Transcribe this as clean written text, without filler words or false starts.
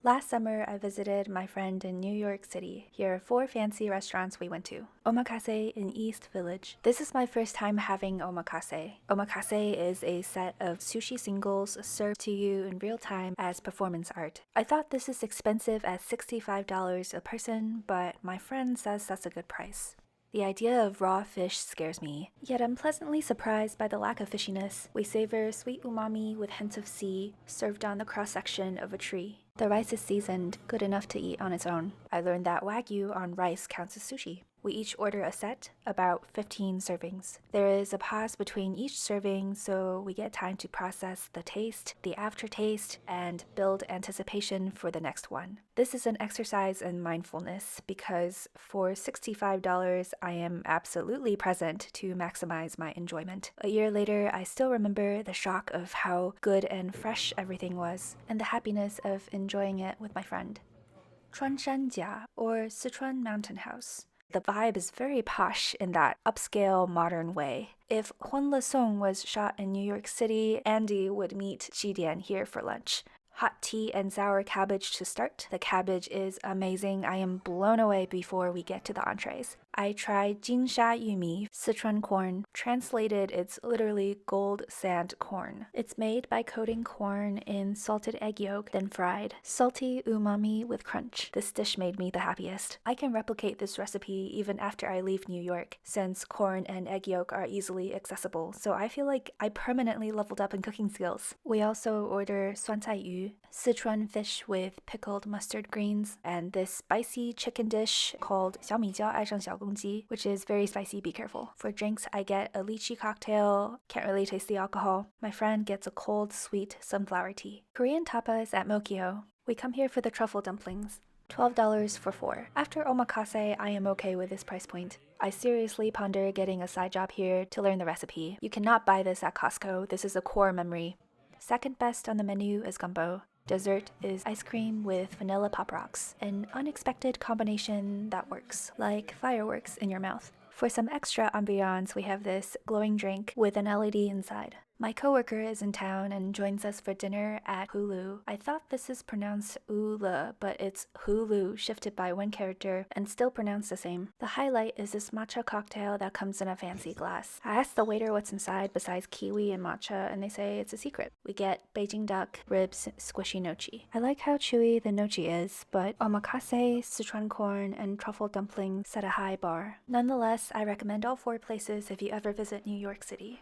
Last summer, I visited my friend in New York City. Here are 4 fancy restaurants we went to. Omakase in East Village. This is my first time having omakase. Omakase is a set of sushi singles served to you in real time as performance art. I thought this is expensive at $65 a person, but my friend says that's a good price. The idea of raw fish scares me, yet I'm pleasantly surprised by the lack of fishiness. We savor sweet umami with hints of sea, served on the cross-section of a tree. The rice is seasoned, good enough to eat on its own. I learned that wagyu on rice counts as sushi. We each order a set, about 15 servings. There is a pause between each serving, so we get time to process the taste, the aftertaste, and build anticipation for the next one. This is an exercise in mindfulness because for $65, I am absolutely present to maximize my enjoyment. A year later, I still remember the shock of how good and fresh everything was, and the happiness of enjoying it with my friend. Chuanshanjia, or Sichuan Mountain House. The vibe is very posh in that upscale, modern way. If Huan Le Song was shot in New York City, Andy would meet Jidian here for lunch. Hot tea and sour cabbage to start. The cabbage is amazing. I am blown away before we get to the entrees. I tried jinsha yumi, Sichuan corn. Translated, it's literally gold sand corn. It's made by coating corn in salted egg yolk, then fried. Salty umami with crunch. This dish made me the happiest. I can replicate this recipe even after I leave New York, since corn and egg yolk are easily accessible, so I feel like I permanently leveled up in cooking skills. We also order suancai yu, Sichuan fish with pickled mustard greens, and this spicy chicken dish called 小米椒爱上小公鸡, which is very spicy, be careful. For drinks, I get a lychee cocktail, can't really taste the alcohol. My friend gets a cold, sweet sunflower tea. Korean tapas at Mokyo. We come here for the truffle dumplings. $12 for 4. After omakase, I am okay with this price point. I seriously ponder getting a side job here to learn the recipe. You cannot buy this at Costco. This is a core memory. Second best on the menu is gumbo. Dessert is ice cream with vanilla pop rocks, an unexpected combination that works, like fireworks in your mouth. For some extra ambiance, we have this glowing drink with an LED inside. My coworker is in town and joins us for dinner at Uluh. I thought this is pronounced Uluh, but it's Hulu shifted by one character and still pronounced the same. The highlight is this matcha cocktail that comes in a fancy glass. I asked the waiter what's inside besides kiwi and matcha, and they say it's a secret. We get Beijing duck, ribs, squishy nochi. I like how chewy the nochi is, but omakase, Sichuan corn, and truffle dumplings set a high bar. Nonetheless, I recommend all 4 places if you ever visit New York City.